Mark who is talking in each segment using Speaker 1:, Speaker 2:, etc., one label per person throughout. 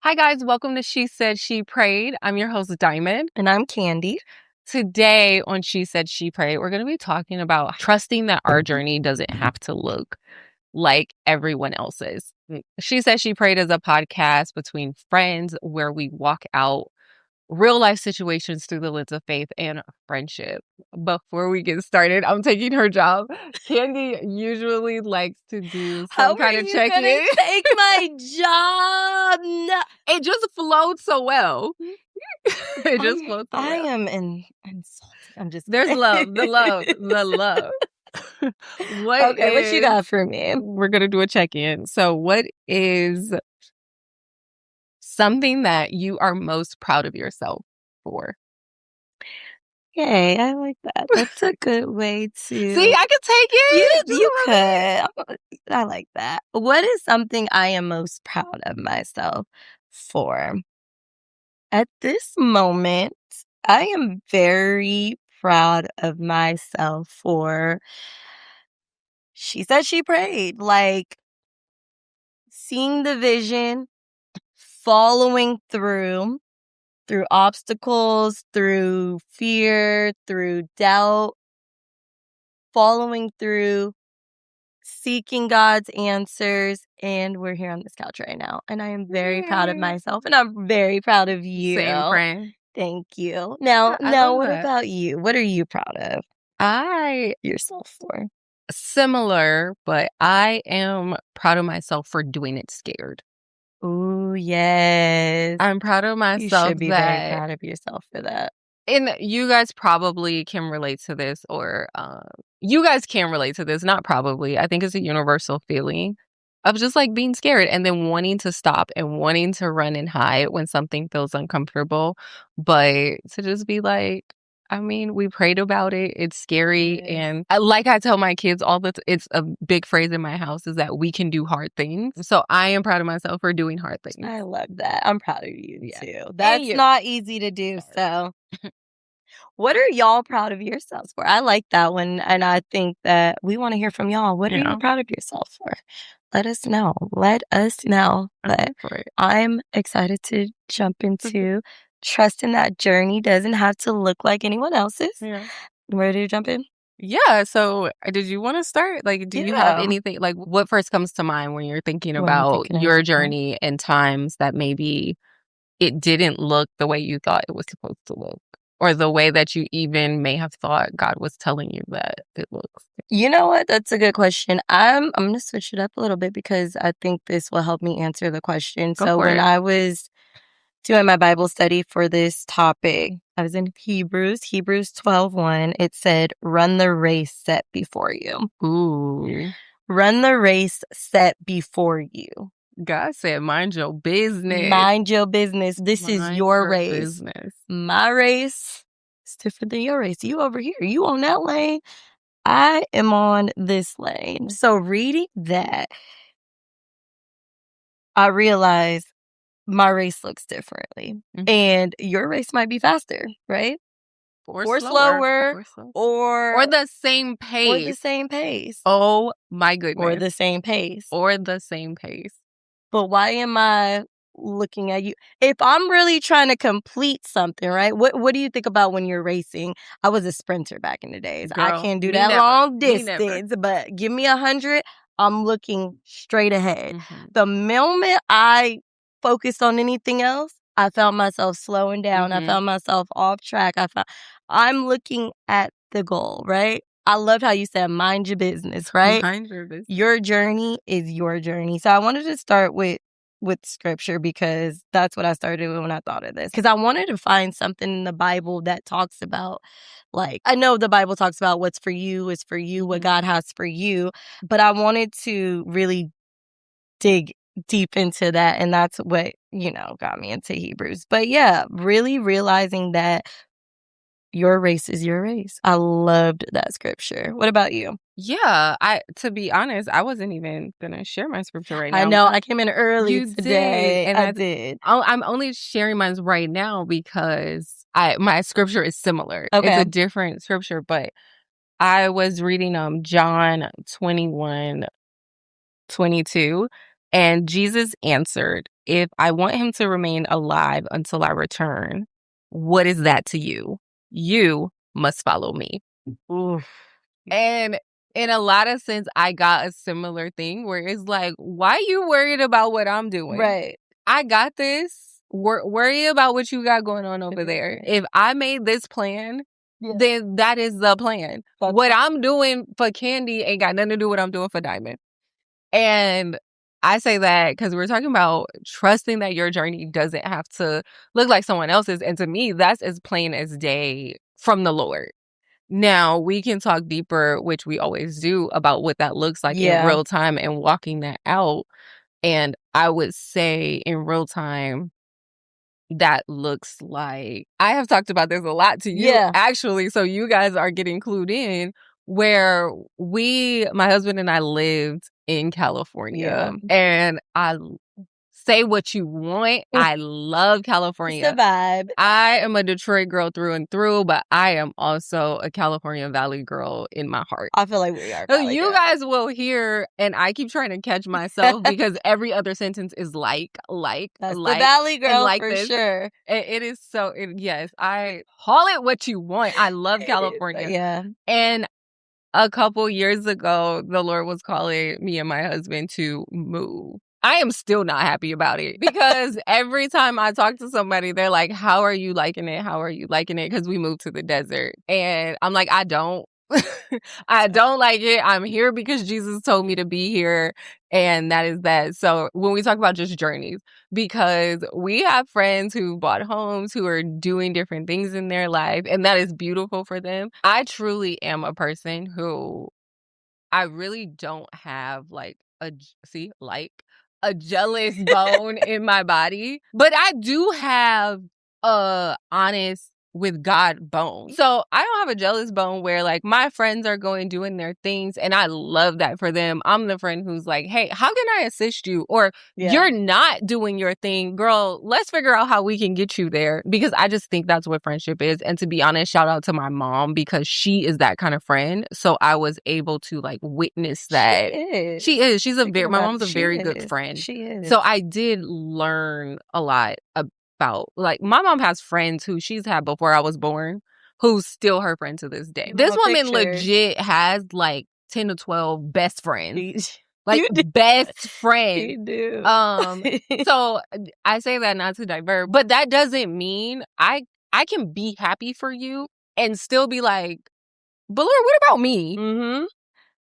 Speaker 1: Hi, guys. Welcome to She Said, She Prayed. I'm your host, Diamond.
Speaker 2: And I'm Candy.
Speaker 1: Today on She Said, She Prayed, we're going to be talking about trusting that our journey doesn't have to look like everyone else's. She Said, She Prayed is a podcast between friends where we walk out real life situations through the lens of faith and friendship. Before we get started, I'm taking her job. Candy usually likes to do
Speaker 2: How
Speaker 1: some
Speaker 2: are
Speaker 1: kind of
Speaker 2: you gonna
Speaker 1: check-in.
Speaker 2: take my job? No.
Speaker 1: It just flowed so well. It just flowed so
Speaker 2: I
Speaker 1: well.
Speaker 2: am insulted. I'm just
Speaker 1: There's
Speaker 2: kidding.
Speaker 1: love, the love, the love.
Speaker 2: Okay, what you got for me?
Speaker 1: We're going to do a check-in. So what is something that you are most proud of yourself for?
Speaker 2: Yay, I like that. That's a good way
Speaker 1: See,
Speaker 2: to
Speaker 1: I could take it. Just
Speaker 2: you
Speaker 1: a
Speaker 2: could.
Speaker 1: little bit.
Speaker 2: I like that. What is something I am most proud of myself for? At this moment, I am very proud of myself for She Said, She Prayed. Like, seeing the vision, following through obstacles, through fear, through doubt, following through, seeking God's answers. And we're here on this couch right now. And I am very proud of
Speaker 1: Yay.
Speaker 2: myself. And I'm very proud of you.
Speaker 1: Same friend.
Speaker 2: Thank you. Now,
Speaker 1: I love
Speaker 2: what
Speaker 1: that.
Speaker 2: about you? What are you proud of
Speaker 1: I
Speaker 2: yourself for?
Speaker 1: Similar, but I am proud of myself for doing it scared.
Speaker 2: Ooh, yes.
Speaker 1: I'm proud of
Speaker 2: You
Speaker 1: myself
Speaker 2: should be very
Speaker 1: that
Speaker 2: proud of yourself for that.
Speaker 1: and you guys probably can relate to this, or you guys can relate to this, not probably. I think it's a universal feeling of just like being scared and then wanting to stop and wanting to run and hide when something feels uncomfortable. But to just be like, I mean, we prayed about it. It's scary.
Speaker 2: Yes.
Speaker 1: And like I tell my kids all the it's a big phrase in my house is that we can do hard things. So I am proud of myself for doing hard things.
Speaker 2: I love that. I'm proud of you
Speaker 1: Yeah.
Speaker 2: too. That's
Speaker 1: you.
Speaker 2: not easy to do. So, what are y'all proud of yourselves for? I like that one. And I think that we want to hear from y'all. What are you proud of yourself for? Let us know. Let us know. But I'm excited to jump into trusting that journey doesn't have to look like anyone else's.
Speaker 1: Yeah.
Speaker 2: Ready to jump in?
Speaker 1: Yeah. So, did you want to start? Like, do you have anything, like, what first comes to mind when you're thinking
Speaker 2: When I'm
Speaker 1: about
Speaker 2: thinking
Speaker 1: your
Speaker 2: about-
Speaker 1: journey and times that maybe it didn't look the way you thought it was supposed to look, or the way that you even may have thought God was telling you that it looks?
Speaker 2: You know what? That's a good question. I'm going to switch it up a little bit because I think this will help me answer the question.
Speaker 1: Go
Speaker 2: So
Speaker 1: for
Speaker 2: when
Speaker 1: it.
Speaker 2: I was doing my Bible study for this topic, I was in Hebrews 12:1. It said, "Run the race set before you."
Speaker 1: Ooh.
Speaker 2: Run the race set before you.
Speaker 1: God said, mind your business.
Speaker 2: Mind your business. This is your race.
Speaker 1: Business.
Speaker 2: My race is different than your race. You over here. You on that lane. I am on this lane. So reading that, I realized my race looks differently. And your race might be faster, right?
Speaker 1: Or slower. Or the same pace.
Speaker 2: Or the same pace.
Speaker 1: Oh my goodness.
Speaker 2: Or the same pace.
Speaker 1: Or the same pace.
Speaker 2: But why am I looking at you? If I'm really trying to complete something, right? What do you think about when you're racing? I was a sprinter back in the days.
Speaker 1: Girl,
Speaker 2: I can't do that long distance, but give me 100, I'm looking straight ahead. The moment I focused on anything else, I found myself slowing down. I found myself off track. I'm looking at the goal, right? I loved how you said, mind your business, right?
Speaker 1: Mind your business.
Speaker 2: Your journey is your journey. So I wanted to start with scripture because that's what I started with when I thought of this. Because I wanted to find something in the Bible that talks about, like, I know the Bible talks about what's for you is for you, what God has for you. But I wanted to really dig deep into that. And that's what, got me into Hebrews. But yeah, really realizing that your race is your race. I loved that scripture. What about you?
Speaker 1: Yeah, to be honest, I wasn't even gonna share my scripture right now.
Speaker 2: I know, I came in early
Speaker 1: You
Speaker 2: today.
Speaker 1: did, and
Speaker 2: I did.
Speaker 1: I'm only sharing mine right now because my scripture is similar.
Speaker 2: Okay.
Speaker 1: It's a different scripture, but I was reading John 21:22, And Jesus answered, if I want him to remain alive until I return, what is that to you? You must follow me.
Speaker 2: Oof.
Speaker 1: And in a lot of sense, I got a similar thing where it's like, why are you worried about what I'm doing?
Speaker 2: Right.
Speaker 1: I got this. Worry about what you got going on over there. If I made this plan, then that is the plan. What I'm doing for Candy ain't got nothing to do with what I'm doing for Diamond. And I say that because we're talking about trusting that your journey doesn't have to look like someone else's. And to me, that's as plain as day from the Lord. Now, we can talk deeper, which we always do, about what that looks like in real time and walking that out. And I would say in real time, that looks like I have talked about this a lot to you, actually. So you guys are getting clued in where my husband and I lived in California. And I say what you want. I love California.
Speaker 2: It's a vibe.
Speaker 1: I am a Detroit girl through and through, but I am also a California Valley girl in my heart.
Speaker 2: I feel like we are.
Speaker 1: So you guys will hear, and I keep trying to catch myself because every other sentence is like.
Speaker 2: That's the Valley girl
Speaker 1: like
Speaker 2: for
Speaker 1: this.
Speaker 2: sure.
Speaker 1: It is so, yes, I call it what you want. I love California.
Speaker 2: Yeah.
Speaker 1: And a couple years ago, the Lord was calling me and my husband to move. I am still not happy about it because every time I talk to somebody, they're like, how are you liking it? How are you liking it? Because we moved to the desert. And I'm like, I don't. I don't like it. I'm here because Jesus told me to be here. And that is that. So when we talk about just journeys, because we have friends who bought homes, who are doing different things in their life, and that is beautiful for them. I truly am a person who I really don't have a jealous bone in my body, but I do have a honest with God bone. So I don't have a jealous bone where like my friends are doing their things and I love that for them. I'm the friend who's like, hey, how can I assist you? Or you're not doing your thing, girl, let's figure out how we can get you there, because I just think that's what friendship is. And to be honest, shout out to my mom because she is that kind of friend. So I was able to like witness that. She is. My mom's a very good friend.
Speaker 2: She is.
Speaker 1: So I did learn a lot about, like, my mom has friends who she's had before I was born, who's still her friend to this day. This woman legit has like 10 to 12 best friends. Like best friends.
Speaker 2: You do.
Speaker 1: So I say that not to divert, but that doesn't mean I can be happy for you and still be like, but Lord, what about me?
Speaker 2: Mm-hmm.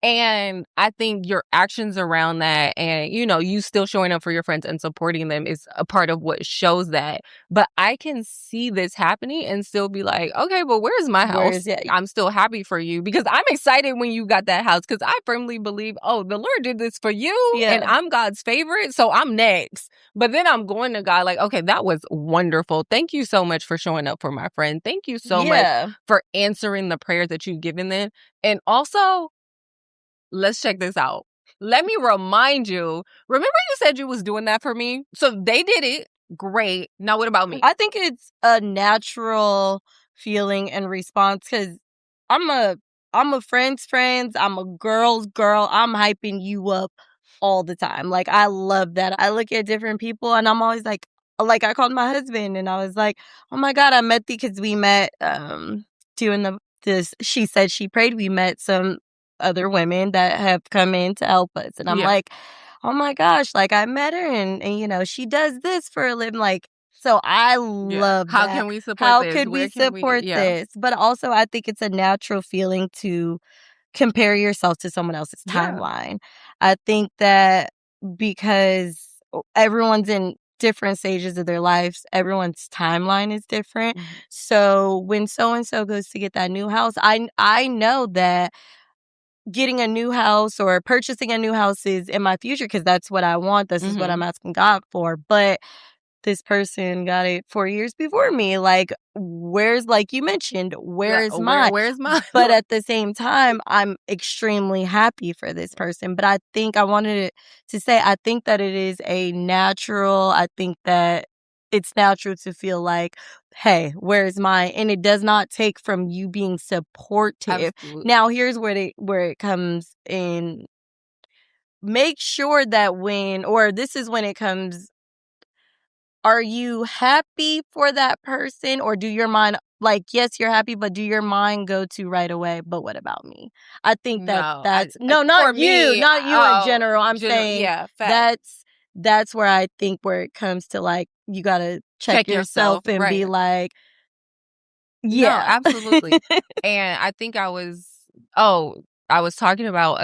Speaker 1: And I think your actions around that and, you still showing up for your friends and supporting them is a part of what shows that. But I can see this happening and still be like, okay, but where's my house? I'm still happy for you because I'm excited when you got that house because I firmly believe, oh, the Lord did this for you and I'm God's favorite. So I'm next. But then I'm going to God like, okay, that was wonderful. Thank you so much for showing up for my friend. Thank you so much for answering the prayers that you've given them. And also, let's check this out. Let me remind you. Remember you said you was doing that for me? So they did it. Great. Now what about me?
Speaker 2: I think it's a natural feeling and response because I'm a friend's friends. I'm a girl's girl. I'm hyping you up all the time. Like, I love that. I look at different people and I'm always like I called my husband and I was like, oh my God, I met because we met doing this She Said She Prayed. We met some other women that have come in to help us. And I'm like, oh my gosh, like I met her and she does this for a living. Like, so I love
Speaker 1: How
Speaker 2: that.
Speaker 1: can we support
Speaker 2: How
Speaker 1: this?
Speaker 2: could we
Speaker 1: Where can
Speaker 2: support this? But also I think it's a natural feeling to compare yourself to someone else's timeline. I think that because everyone's in different stages of their lives, everyone's timeline is different.
Speaker 1: Mm-hmm.
Speaker 2: So when so and so goes to get that new house, I know that getting a new house or purchasing a new house is in my future because that's what I want. This is what I'm asking God for. But this person got it 4 years before me. Like, where's, like you mentioned, where's mine?
Speaker 1: Where's mine?
Speaker 2: But at the same time, I'm extremely happy for this person. But I think I wanted to say, I think that it is I think that it's natural to feel like, hey, where's mine? And it does not take from you being supportive.
Speaker 1: Absolutely.
Speaker 2: Now, here's where it comes in make sure that this is when it comes, are you happy for that person, or do your mind, like, yes, you're happy, but do your mind go to right away, but what about me? I think
Speaker 1: No,
Speaker 2: that's, no,
Speaker 1: for me,
Speaker 2: not you in general. I'm
Speaker 1: general,
Speaker 2: saying
Speaker 1: yeah, fact.
Speaker 2: that's where I think where it comes to, like, you gotta check
Speaker 1: Check yourself,
Speaker 2: yourself and be
Speaker 1: right.
Speaker 2: like,
Speaker 1: No,
Speaker 2: yeah.
Speaker 1: absolutely. And I think I was talking about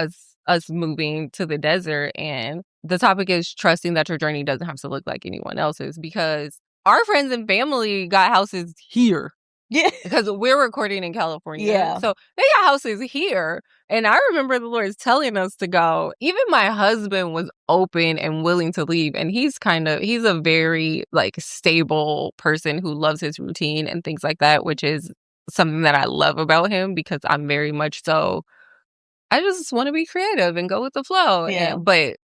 Speaker 1: us moving to the desert, and the topic is trusting that your journey doesn't have to look like anyone else's, because our friends and family got houses here.
Speaker 2: Yeah.
Speaker 1: Because we're recording in California.
Speaker 2: Yeah.
Speaker 1: So they got houses here. And I remember the Lord telling us to go. Even my husband was open and willing to leave. And he's a very like stable person who loves his routine and things like that, which is something that I love about him, because I'm very much so I just want to be creative and go with the flow.
Speaker 2: Yeah.
Speaker 1: But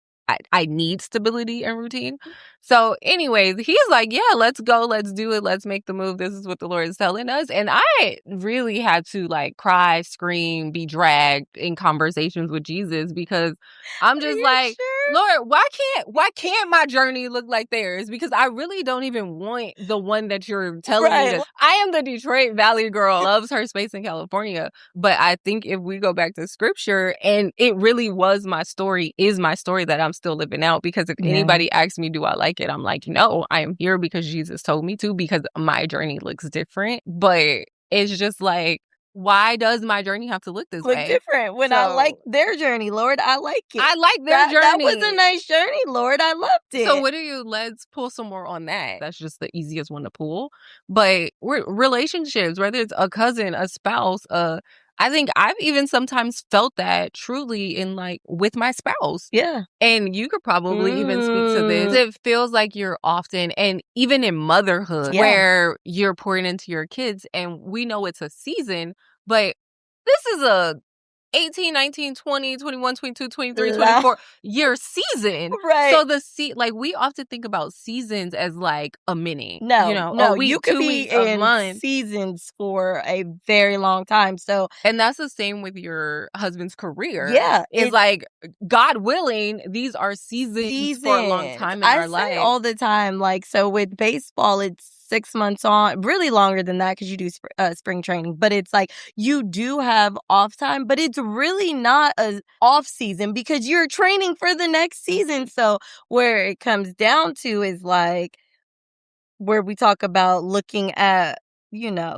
Speaker 1: I need stability and routine. So, anyways, he's like, yeah, let's go. Let's do it. Let's make the move. This is what the Lord is telling us. And I really had to like cry, scream, be dragged in conversations with Jesus, because I'm
Speaker 2: Are
Speaker 1: just
Speaker 2: you
Speaker 1: like,
Speaker 2: sure?
Speaker 1: Lord, why can't my journey look like theirs? Because I really don't even want the one that you're telling me
Speaker 2: Right.
Speaker 1: to. I am the Detroit Valley girl, loves her space in California. But I think if we go back to scripture, and it really was my story, is my story that I'm still living out. Because if
Speaker 2: Yeah.
Speaker 1: anybody asks me, do I like it? I'm like, no, I am here because Jesus told me to, because my journey looks different. But it's just like, why does my journey have to look this
Speaker 2: Look
Speaker 1: way?
Speaker 2: different when I like
Speaker 1: So
Speaker 2: their journey, Lord. I like it.
Speaker 1: I like their
Speaker 2: That was a
Speaker 1: journey.
Speaker 2: nice journey, Lord. I loved
Speaker 1: So
Speaker 2: it.
Speaker 1: let's pull some more on that. That's just the easiest one to pull. But relationships, whether it's a cousin, a spouse, I think I've even sometimes felt that truly in like with my spouse.
Speaker 2: Yeah.
Speaker 1: And you could probably even speak to this.
Speaker 2: Mm.
Speaker 1: It feels like you're often, and even in motherhood,
Speaker 2: Yeah.
Speaker 1: where you're pouring into your kids, and we know it's a season, but this is a 18, 19, 20, 21, 22, 23,
Speaker 2: La
Speaker 1: 24 year season.
Speaker 2: Right.
Speaker 1: So like we often think about seasons as like a mini,
Speaker 2: No,
Speaker 1: a
Speaker 2: no, you
Speaker 1: week,
Speaker 2: could
Speaker 1: 2
Speaker 2: be
Speaker 1: weeks, a
Speaker 2: in
Speaker 1: month.
Speaker 2: seasons for a very long time. So,
Speaker 1: And that's the same with your husband's career.
Speaker 2: yeah,
Speaker 1: It's
Speaker 2: it's
Speaker 1: like, God willing, these are seasons for a long
Speaker 2: seasons.
Speaker 1: time in
Speaker 2: I
Speaker 1: our
Speaker 2: say
Speaker 1: life.
Speaker 2: all the time, like, so with baseball, it's 6 months on, really longer than that because you do spring training. But it's like you do have off time, but it's really not a off season because you're training for the next season. So where it comes down to is like where we talk about looking at,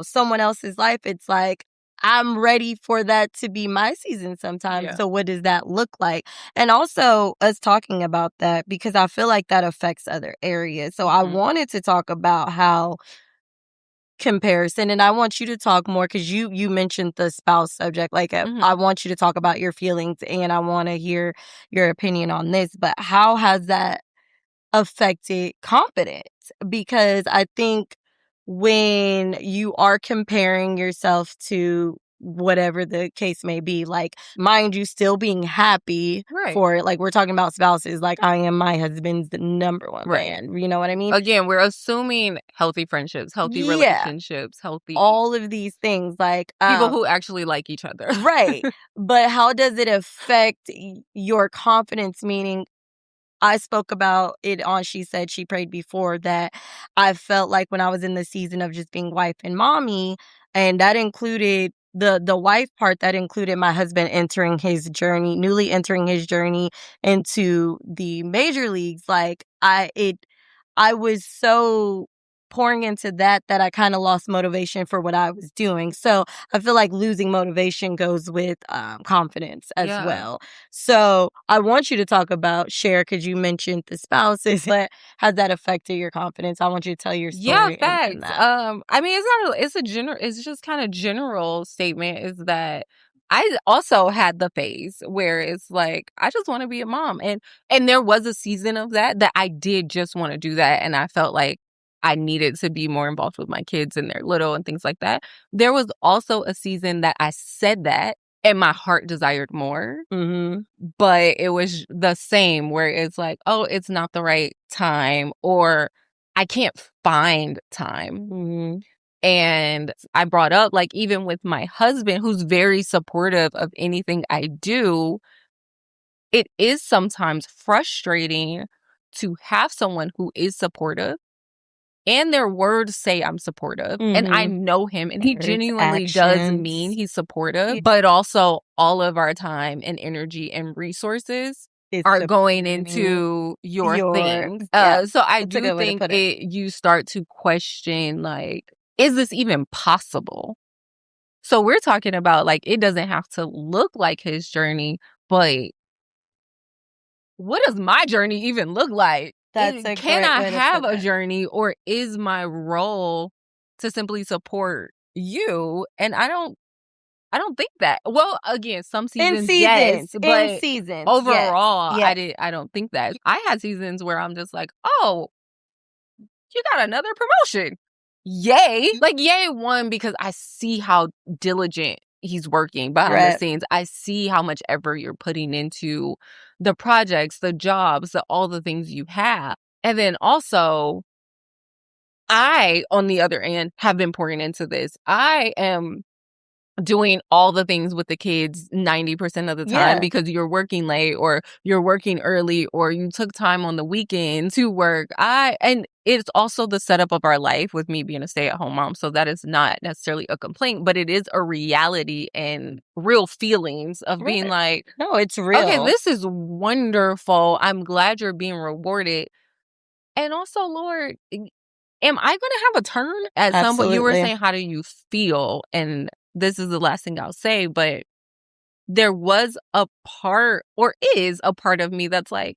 Speaker 2: someone else's life. It's like I'm ready for that to be my season sometime.
Speaker 1: Yeah.
Speaker 2: So what does that look like? And also us talking about that because I feel like that affects other areas. So I
Speaker 1: Mhm.
Speaker 2: wanted to talk about how comparison, and I want you to talk more because you mentioned the spouse subject. Like I
Speaker 1: Mhm.
Speaker 2: want you to talk about your feelings and I want to hear your opinion on this. But how has that affected confidence? Because I think when you are comparing yourself to whatever the case may be, like, mind you, still being happy
Speaker 1: Right.
Speaker 2: for it. Like, we're talking about spouses, like, I am my husband's the number one
Speaker 1: Right.
Speaker 2: fan. You know what I mean?
Speaker 1: Again, we're assuming healthy friendships, healthy
Speaker 2: Yeah.
Speaker 1: relationships, healthy
Speaker 2: All of these things, like,
Speaker 1: people who actually like each other.
Speaker 2: right. But how does it affect your confidence? Meaning, I spoke about it on She Said She Prayed before that I felt like when I was in the season of just being wife and mommy, and that included the wife part, that included my husband newly entering his journey into the major leagues. Like I was so pouring into that I kind of lost motivation for what I was doing. So I feel like losing motivation goes with confidence as
Speaker 1: Yeah.
Speaker 2: well. So I want you to share, because you mentioned the spouses, but has that affected your confidence? I want you to tell your
Speaker 1: Yeah,
Speaker 2: story in
Speaker 1: facts.
Speaker 2: that.
Speaker 1: I mean, it's just kind of general statement, is that I also had the phase where it's like I just want to be a mom, and there was a season of that I did just want to do that, and I felt like I needed to be more involved with my kids and they're little and things like that. There was also a season that I said that and my heart desired more,
Speaker 2: Mm-hmm.
Speaker 1: but it was the same where it's like, oh, it's not the right time, or I can't find time.
Speaker 2: Mm-hmm.
Speaker 1: And I brought up, like, even with my husband, who's very supportive of anything I do, it is sometimes frustrating to have someone who is supportive and their words say I'm supportive and I
Speaker 2: Mm-hmm.
Speaker 1: know him and he
Speaker 2: It's
Speaker 1: genuinely does mean
Speaker 2: actions.
Speaker 1: he's supportive,
Speaker 2: Yeah.
Speaker 1: but also all of our time and energy and resources
Speaker 2: It's
Speaker 1: are going
Speaker 2: supporting
Speaker 1: into your
Speaker 2: your,
Speaker 1: things.
Speaker 2: yeah,
Speaker 1: So I
Speaker 2: that's a
Speaker 1: do
Speaker 2: good way to
Speaker 1: think
Speaker 2: put it.
Speaker 1: you start to question, like, is this even possible? So we're talking about, like, it doesn't have to look like his journey, but what does my journey even look like?
Speaker 2: That's a
Speaker 1: Can
Speaker 2: great
Speaker 1: I
Speaker 2: way to
Speaker 1: have
Speaker 2: put
Speaker 1: a
Speaker 2: it.
Speaker 1: journey, or is my role to simply support you? And I don't think that. Well, again, some seasons, yes,
Speaker 2: In
Speaker 1: but
Speaker 2: seasons, yes,
Speaker 1: overall,
Speaker 2: yes.
Speaker 1: I don't think that. I had seasons where I'm just like, oh, you got another promotion. Yay. Like, yay, one, because I see how diligent he's working behind the
Speaker 2: Right.
Speaker 1: scenes. I see how much effort you're putting into the projects, the jobs, all the things you have. And then also, I, on the other end, have been pouring into this. I am doing all the things with the kids 90% of the time
Speaker 2: Yeah.
Speaker 1: because you're working late or you're working early or you took time on the weekend to work. And it's also the setup of our life with me being a stay-at-home mom. So that is not necessarily a complaint, but it is a reality and real feelings of being
Speaker 2: Right.
Speaker 1: like,
Speaker 2: No, it's
Speaker 1: okay,
Speaker 2: real.
Speaker 1: this is wonderful. I'm glad you're being rewarded. And also, Lord, am I going to have a turn at some point? You were
Speaker 2: Absolutely.
Speaker 1: saying, how do you feel? And this is the last thing I'll say, but there was a part, or is a part of me that's like,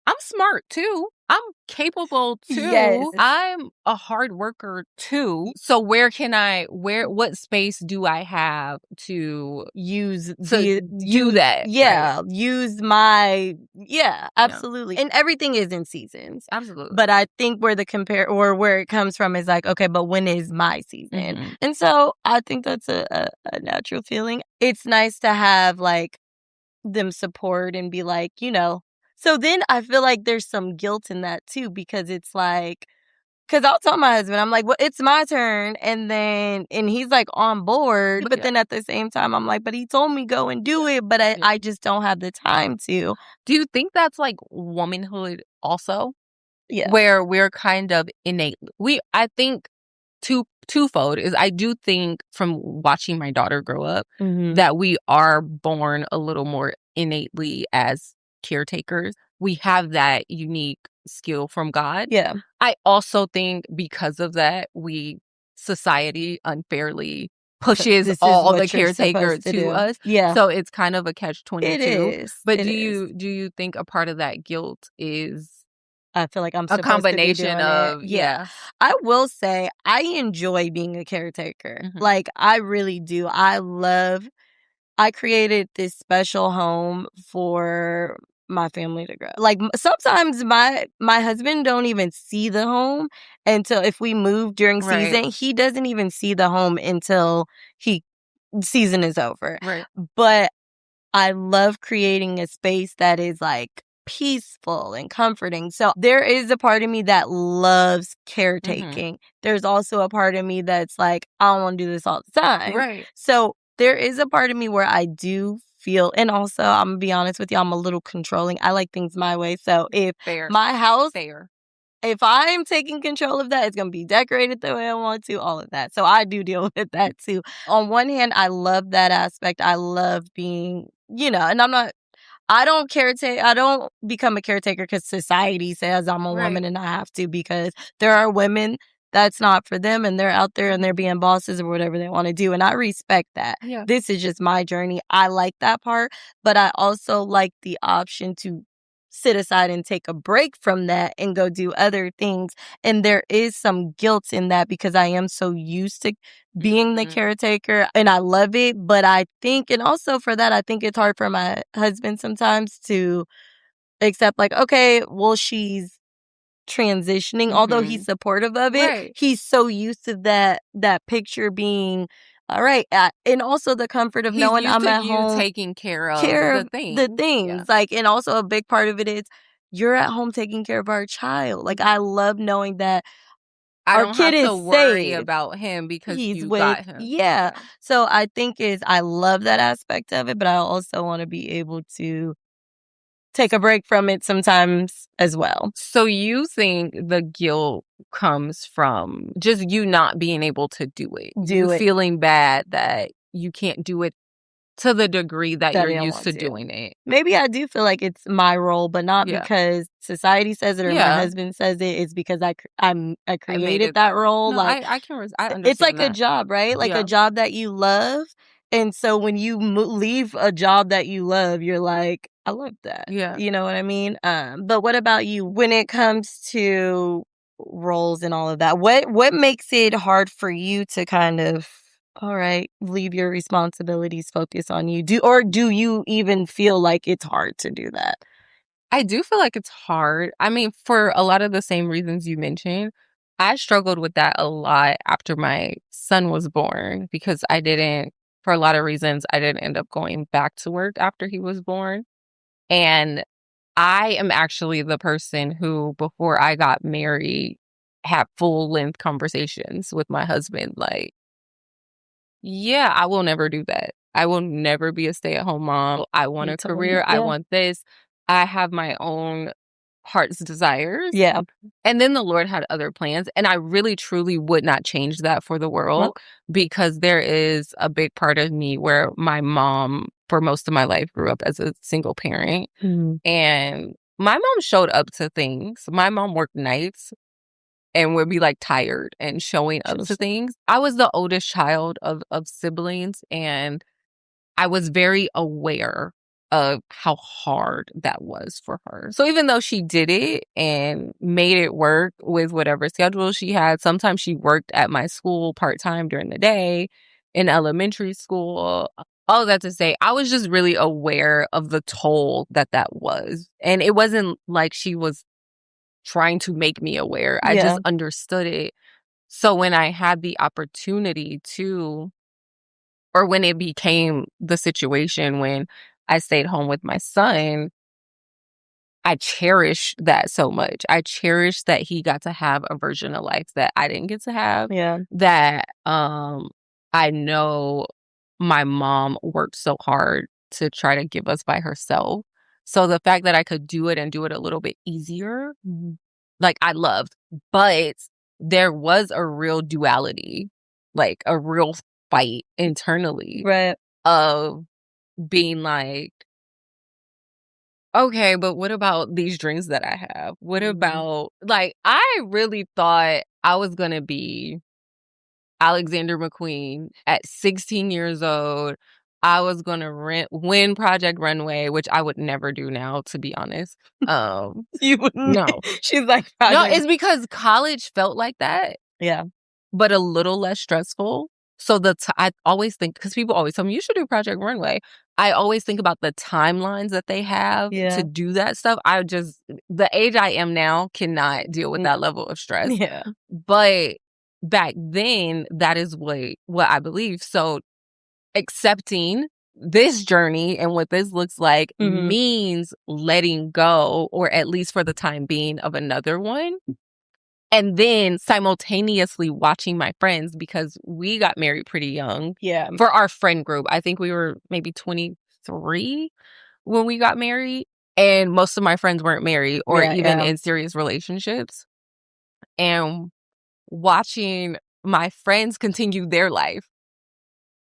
Speaker 1: I'm smart too. I'm capable
Speaker 2: Yes.
Speaker 1: too. I'm a hard worker too. So what space do I have to
Speaker 2: Use
Speaker 1: do that? Right.
Speaker 2: use my, yeah,
Speaker 1: Yeah.
Speaker 2: absolutely. And everything is in seasons.
Speaker 1: Absolutely.
Speaker 2: But I think where the compare or where it comes from is like, okay, but when is my season?
Speaker 1: Hmm.
Speaker 2: And so I think that's a natural feeling. It's nice to have like them support and be like, so then I feel like there's some guilt in that too, because it's like, because I'll tell my husband, I'm like, well, it's my turn. And he's like on board. But
Speaker 1: Yeah.
Speaker 2: then at the same time, I'm like, but he told me go and do it. But
Speaker 1: Yeah.
Speaker 2: I just don't have the time to.
Speaker 1: Do you think that's like womanhood also?
Speaker 2: Yeah.
Speaker 1: Where we're kind of innate. I think twofold is I do think from watching my daughter grow up
Speaker 2: Hmm.
Speaker 1: that we are born a little more innately as caretakers. We have that unique skill from God.
Speaker 2: Yeah.
Speaker 1: I also think because of that, society unfairly pushes
Speaker 2: This is
Speaker 1: all the
Speaker 2: what you're
Speaker 1: caretaker
Speaker 2: supposed to
Speaker 1: to
Speaker 2: do.
Speaker 1: us.
Speaker 2: Yeah.
Speaker 1: So it's kind of a catch
Speaker 2: It
Speaker 1: 22.
Speaker 2: is.
Speaker 1: But
Speaker 2: It is.
Speaker 1: do you think a part of that guilt is
Speaker 2: I feel like I'm
Speaker 1: a
Speaker 2: supposed to be
Speaker 1: combination
Speaker 2: doing it.
Speaker 1: of,
Speaker 2: Yeah.
Speaker 1: yeah.
Speaker 2: I will say I enjoy being a caretaker.
Speaker 1: Mhm.
Speaker 2: Like I really do. I created this special home for my family to grow. Like sometimes my husband don't even see the home until if we move during
Speaker 1: Right,
Speaker 2: season, he doesn't even see the home until he season is over.
Speaker 1: right.
Speaker 2: But I love creating a space that is like peaceful and comforting. So there is a part of me that loves
Speaker 1: Mhm.
Speaker 2: caretaking. There's also a part of me that's like, I don't want to do this all the time.
Speaker 1: Right.
Speaker 2: So there is a part of me where I do feel, and also I'm gonna be honest with you, I'm a little controlling. I like things my way. So if
Speaker 1: Fair,
Speaker 2: my house,
Speaker 1: fair.
Speaker 2: if I'm taking control of that, it's going to be decorated the way I want to, all of that. So I do deal with that too. On one hand, I love that aspect. I love being, and I don't caretake. I don't become a caretaker because society says I'm a
Speaker 1: Right.
Speaker 2: woman and I have to, because there are women that's not for them and they're out there and they're being bosses or whatever they want to do. And I respect that.
Speaker 1: Yeah.
Speaker 2: This is just my journey. I like that part, but I also like the option to sit aside and take a break from that and go do other things. And there is some guilt in that because I am so used to being the
Speaker 1: Mhm.
Speaker 2: caretaker and I love it. But I think, and also for that, I think it's hard for my husband sometimes to accept, like, okay, well, she's transitioning. Although he's
Speaker 1: Mhm.
Speaker 2: supportive of it,
Speaker 1: Right.
Speaker 2: he's so used to that picture being all right. And also the comfort of
Speaker 1: He's
Speaker 2: knowing
Speaker 1: used
Speaker 2: I'm
Speaker 1: to
Speaker 2: at
Speaker 1: you
Speaker 2: home,
Speaker 1: taking care of
Speaker 2: care
Speaker 1: the
Speaker 2: of the
Speaker 1: things. Yeah.
Speaker 2: things. Like, and also a big part of it is you're at home taking care of our child. Like, I love knowing that
Speaker 1: I
Speaker 2: our
Speaker 1: don't
Speaker 2: kid
Speaker 1: have to
Speaker 2: is
Speaker 1: worry
Speaker 2: safe.
Speaker 1: about him because
Speaker 2: He's
Speaker 1: you
Speaker 2: with,
Speaker 1: got him.
Speaker 2: yeah.
Speaker 1: Okay.
Speaker 2: So I think I love that aspect of it, but I also want to be able to take a break from it sometimes as well.
Speaker 1: So you think the guilt comes from just you not being able to do it? You
Speaker 2: Do it
Speaker 1: feeling bad that you can't do it to the degree that
Speaker 2: that
Speaker 1: you're
Speaker 2: I don't
Speaker 1: used
Speaker 2: want
Speaker 1: to
Speaker 2: to.
Speaker 1: doing it.
Speaker 2: Maybe I do feel like it's my role, but not
Speaker 1: Yeah.
Speaker 2: because society says it or my
Speaker 1: Yeah.
Speaker 2: husband says it. It's because I
Speaker 1: I made
Speaker 2: created
Speaker 1: it
Speaker 2: that
Speaker 1: that way.
Speaker 2: role.
Speaker 1: No,
Speaker 2: Like
Speaker 1: I
Speaker 2: it's like
Speaker 1: understand
Speaker 2: a
Speaker 1: that.
Speaker 2: job, right? Like a
Speaker 1: Yeah.
Speaker 2: job that you love. And so when you leave a job that you love, you're like, I love that.
Speaker 1: Yeah.
Speaker 2: You know what I mean? But what about you when it comes to roles and all of that? What makes it hard for you to kind of, all right, leave your responsibilities, focus on you? Do you even feel like it's hard to do that?
Speaker 1: I do feel like it's hard. I mean, for a lot of the same reasons you mentioned, I struggled with that a lot after my son was born because for a lot of reasons, I didn't end up going back to work after he was born. And I am actually the person who, before I got married, had full length conversations with my husband. Like, yeah, I will never do that. I will never be a stay at home mom. I want
Speaker 2: You
Speaker 1: a
Speaker 2: told me,
Speaker 1: career. I
Speaker 2: yeah.
Speaker 1: want this. I have my own heart's desires.
Speaker 2: Yeah.
Speaker 1: And then the Lord had other plans. And I really, truly would not change that for the world
Speaker 2: Okay.
Speaker 1: because there is a big part of me where my mom, for most of my life, grew up as a single parent.
Speaker 2: Mhm.
Speaker 1: And my mom showed up to things. My mom worked nights and would be like tired and showing up to
Speaker 2: Just
Speaker 1: things. I was the oldest child of siblings, and I was very aware of how hard that was for her. So even though she did it and made it work with whatever schedule she had, sometimes she worked at my school part-time during the day in elementary school. All that to say, I was just really aware of the toll that that was. And it wasn't like she was trying to make me aware. I
Speaker 2: yeah.
Speaker 1: just understood it. So when I had the opportunity to, or when it became the situation when I stayed home with my son, I cherish that so much. I cherish that he got to have a version of life that I didn't get to have,
Speaker 2: Yeah.
Speaker 1: that I know my mom worked so hard to try to give us by herself. So the fact that I could do it and do it a little bit easier, like I loved. But there was a real duality, like a real fight internally
Speaker 2: Right.
Speaker 1: of being like, okay, but what about these dreams that I have? What
Speaker 2: Mhm.
Speaker 1: about, like, I really thought I was going to be Alexander McQueen at 16 years old. I was going to win Project Runway, which I would never do now, to be honest.
Speaker 2: You wouldn't.
Speaker 1: No.
Speaker 2: She's like,
Speaker 1: No,
Speaker 2: Project.
Speaker 1: it's because college felt like that,
Speaker 2: Yeah.
Speaker 1: but a little less stressful. So I always think, because people always tell me you should do Project Runway. I always think about the timelines that they have to
Speaker 2: Yeah.
Speaker 1: do that stuff. The age I am now cannot deal with
Speaker 2: Mm,
Speaker 1: that level of stress.
Speaker 2: yeah.
Speaker 1: But back then, that is what I believe. So accepting this journey and what this looks like
Speaker 2: Mhm.
Speaker 1: means letting go, or at least for the time being, of another one. And then simultaneously watching my friends, because we got married pretty young
Speaker 2: Yeah.
Speaker 1: for our friend group. I think we were maybe 23 when we got married. And most of my friends weren't married or
Speaker 2: Yeah.
Speaker 1: even
Speaker 2: Yeah.
Speaker 1: in serious relationships. And watching my friends continue their life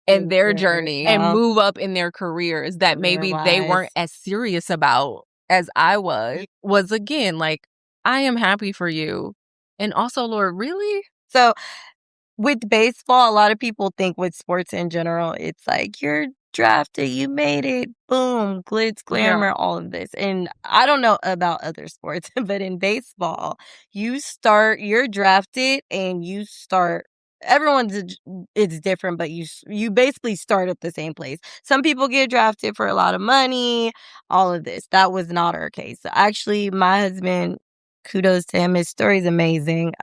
Speaker 1: and their journey and
Speaker 2: Yeah.
Speaker 1: move up in their careers that
Speaker 2: Career
Speaker 1: maybe they
Speaker 2: wise.
Speaker 1: weren't as serious about as I was again like, I am happy for you. And also, Lord, really?
Speaker 2: So with baseball, a lot of people think with sports in general, it's like you're drafted, you made it, boom, glitz,
Speaker 1: Yeah.
Speaker 2: glamour, all of this. And I don't know about other sports, but in baseball, you're drafted and you start. It's different, but you basically start at the same place. Some people get drafted for a lot of money, all of this. That was not our case. Actually, my husband, kudos to him. His story's amazing.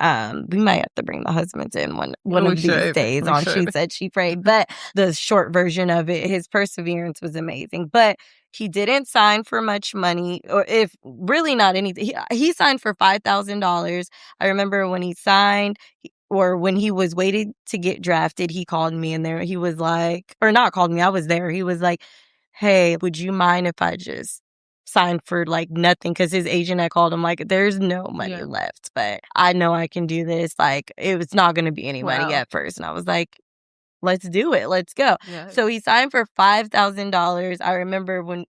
Speaker 2: We might have to bring the husbands in one
Speaker 1: We
Speaker 2: of these
Speaker 1: should.
Speaker 2: days
Speaker 1: We
Speaker 2: on She
Speaker 1: should.
Speaker 2: Said She Prayed. But the short version of it, his perseverance was amazing. But He didn't sign for much money, or if really not anything. He signed for $5,000. I remember when he signed, or when he was waiting to get drafted, he called me and there he was like, or not called me, I was there. He was like, "Hey, would you mind if I just signed for like nothing?" Because his agent had called him like, "There's no money left, but I know I can do this. Like, it was not going to be any money at first." And I was like, "Let's do it. Let's go."
Speaker 1: Yeah.
Speaker 2: So he signed for $5,000. I remember when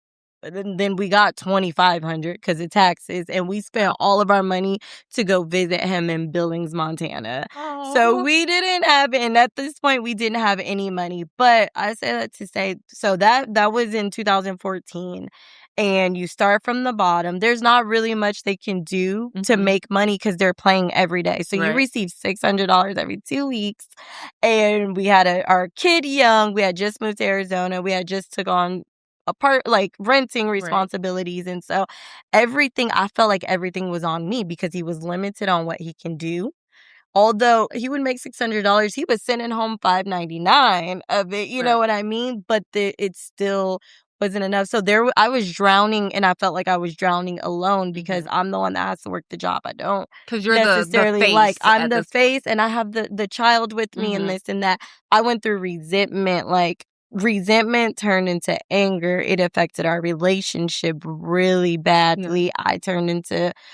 Speaker 2: then we got $2,500 because of taxes, and we spent all of our money to go visit him in Billings, Montana. So we didn't have, and at this point we didn't have any money. But I say that to say, so that was in 2014. And you start from the bottom. There's not really much they can do to make money because they're playing every day. So you receive $600 every 2 weeks. And we had our kid young. We had just moved to Arizona. We had just took on renting responsibilities. And so I felt like everything was on me because he was limited on what he can do. Although he would make $600, he was sending home $599 of it. You know what I mean? But it still wasn't enough. So I was drowning, and I felt like I was drowning alone because I'm the one that has to work the job. I don't
Speaker 1: because you're
Speaker 2: necessarily
Speaker 1: the face
Speaker 2: like, I'm
Speaker 1: at
Speaker 2: the
Speaker 1: this
Speaker 2: face, and I have the child with me and this and that. I went through resentment. Like, resentment turned into anger. It affected our relationship really badly. I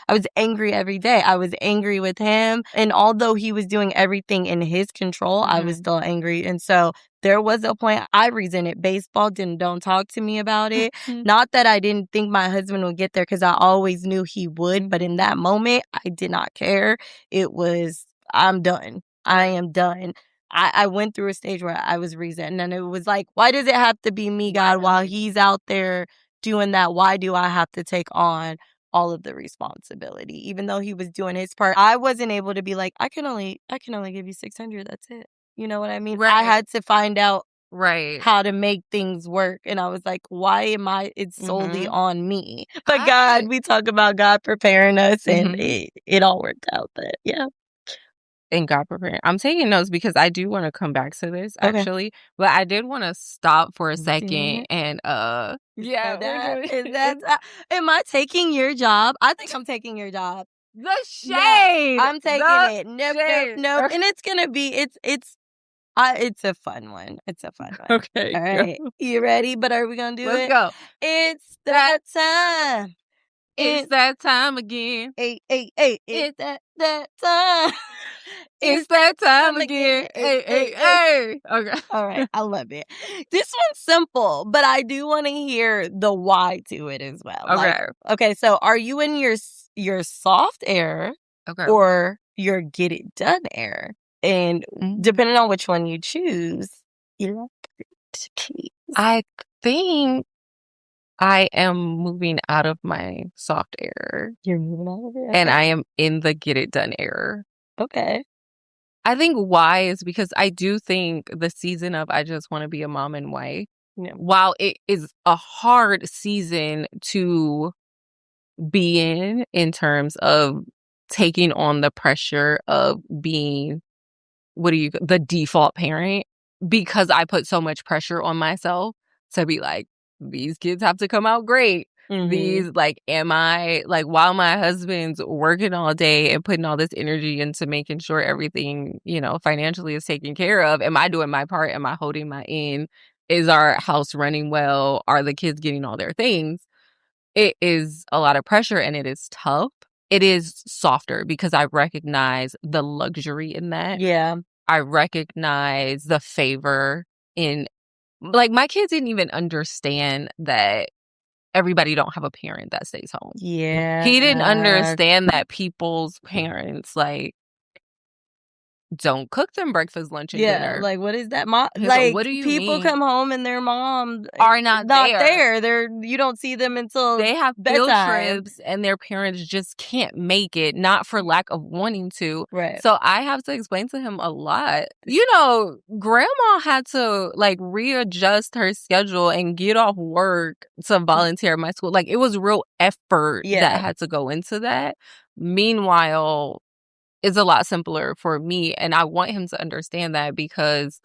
Speaker 2: was angry every day. I was angry with him. And although he was doing everything in his control, I was still angry. And so there was a point I resented baseball. Don't talk to me about it. Not that I didn't think my husband would get there, because I always knew he would. But in that moment, I did not care. It was, I'm done. I am done. I went through a stage where I was resenting, and it was like, why does it have to be me, God, while he's out there doing that? Why do I have to take on all of the responsibility? Even though he was doing his part, I wasn't able to be like, I can only give you 600. That's it. You know what I mean? I had to find out how to make things work. And I was like, why am it's solely on me? But God, we talk about God preparing us, and it all worked out. But yeah.
Speaker 1: And God preparing. I'm taking notes because I do want to come back to this actually, but I did want to stop for a second and
Speaker 2: am I taking your job? I think I'm taking your job.
Speaker 1: The shade.
Speaker 2: No, I'm taking it. Nope. And it's gonna be it's a fun one. It's a fun one.
Speaker 1: Okay.
Speaker 2: All right. You ready? But are we gonna do it?
Speaker 1: Let's go.
Speaker 2: It's that time.
Speaker 1: It's that time again.
Speaker 2: Hey. It's that time.
Speaker 1: It's that time again. Hey. Okay.
Speaker 2: All right. I love it. This one's simple, but I do want to hear the why to it as well.
Speaker 1: Okay.
Speaker 2: Okay. So are you in your soft air or your get it done air? And depending on which one you choose,
Speaker 1: I think I am moving out of my soft air.
Speaker 2: You're moving out of it?
Speaker 1: Okay. And I am in the get it done air.
Speaker 2: Okay.
Speaker 1: I think why is because I do think the season of I just want to be a mom and wife, while it is a hard season to be in terms of taking on the pressure of being the default parent, because I put so much pressure on myself to be like, these kids have to come out great. These, am I, while my husband's working all day and putting all this energy into making sure everything, financially is taken care of, am I doing my part? Am I holding my end? Is our house running well? Are the kids getting all their things? It is a lot of pressure, and it is tough. It is softer because I recognize the luxury in that.
Speaker 2: Yeah.
Speaker 1: I recognize the favor in, my kids didn't even understand that everybody don't have a parent that stays home.
Speaker 2: Yeah.
Speaker 1: He didn't understand that people's parents, don't cook them breakfast, lunch, and dinner.
Speaker 2: What is that? What do you people mean? Come home and their moms
Speaker 1: are not
Speaker 2: there. You don't see them until
Speaker 1: they have
Speaker 2: bedtime.
Speaker 1: Field trips, and their parents just can't make it, not for lack of wanting to.
Speaker 2: Right.
Speaker 1: So I have to explain to him a lot. Grandma had to readjust her schedule and get off work to volunteer at my school. It was real effort that had to go into that. Meanwhile, it's a lot simpler for me, and I want him to understand that, because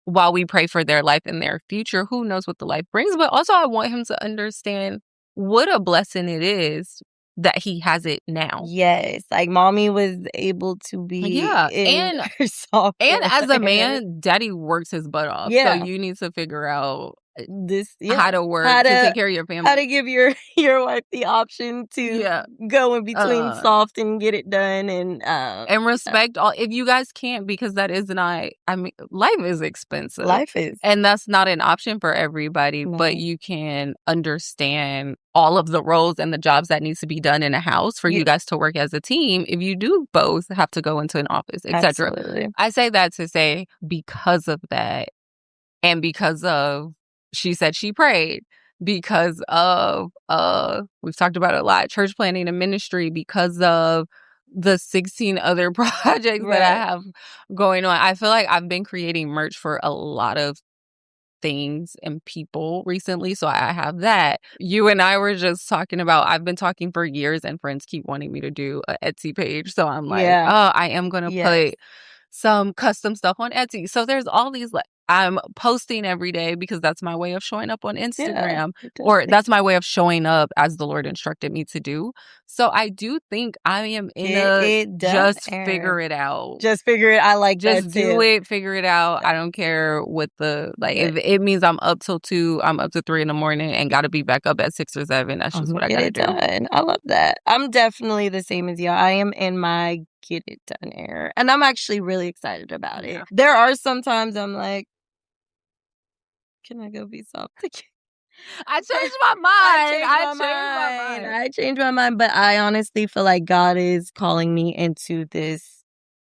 Speaker 1: while we pray for their life and their future, who knows what the life brings? But also, I want him to understand what a blessing it is that he has it now.
Speaker 2: Yes, like mommy was able to be
Speaker 1: Yeah,
Speaker 2: in
Speaker 1: and
Speaker 2: her software.
Speaker 1: as a man, daddy works his butt off. So
Speaker 2: Yeah.
Speaker 1: you need to figure out
Speaker 2: This,
Speaker 1: how
Speaker 2: yeah,
Speaker 1: to work
Speaker 2: how
Speaker 1: to
Speaker 2: to
Speaker 1: take care of your
Speaker 2: how to
Speaker 1: family.
Speaker 2: give your wife the option to
Speaker 1: Yeah.
Speaker 2: go in between
Speaker 1: Uh,
Speaker 2: soft and get it done, and
Speaker 1: and
Speaker 2: yeah,
Speaker 1: respect all if you guys can't, because that is not, I mean, life is expensive.
Speaker 2: life is
Speaker 1: And that's not an option for everybody, but
Speaker 2: no.
Speaker 1: you can understand all of the roles and the jobs that needs to be done in a house for
Speaker 2: Yeah,
Speaker 1: you guys to work as a team if you do both have to go into an office, etc.
Speaker 2: absolutely.
Speaker 1: I say that to say because of that, and because of she said she prayed, because of we've talked about it a lot, church planning and ministry, because of the 16 other projects that I
Speaker 2: Right.
Speaker 1: have going on. I feel like I've been creating merch for a lot of things and people recently, so I have that. You and I were just talking about, I've been talking for years and friends keep wanting me to do a Etsy page, so I'm like,
Speaker 2: Yeah.
Speaker 1: oh, I am gonna
Speaker 2: Yes.
Speaker 1: put some custom stuff on Etsy. So there's all these, like, I'm posting every day because that's my way of showing up on
Speaker 2: Yeah.
Speaker 1: Instagram,
Speaker 2: It
Speaker 1: or
Speaker 2: does.
Speaker 1: that's my way of showing up as the Lord instructed me to do. So I do think I am in
Speaker 2: Get
Speaker 1: a
Speaker 2: it done,
Speaker 1: just figure
Speaker 2: Aaron.
Speaker 1: it out.
Speaker 2: Just figure it. I like that
Speaker 1: Just do
Speaker 2: too.
Speaker 1: it, figure it out. I don't care what the, like,
Speaker 2: But
Speaker 1: if it means I'm up till 2, I'm up to 3 in the morning and gotta be back up at 6 or 7. That's
Speaker 2: I'm
Speaker 1: just
Speaker 2: gonna
Speaker 1: what I
Speaker 2: get
Speaker 1: gotta
Speaker 2: it
Speaker 1: do.
Speaker 2: done. I love that. I'm definitely the same as you. I am in my get it done era, and I'm actually really excited about it.
Speaker 1: Yeah.
Speaker 2: There are some times I'm like, can I go be soft again?
Speaker 1: I changed my
Speaker 2: I
Speaker 1: mind.
Speaker 2: changed
Speaker 1: I
Speaker 2: my
Speaker 1: changed my
Speaker 2: mind.
Speaker 1: mind.
Speaker 2: I changed my mind, but I honestly feel like God is calling me into this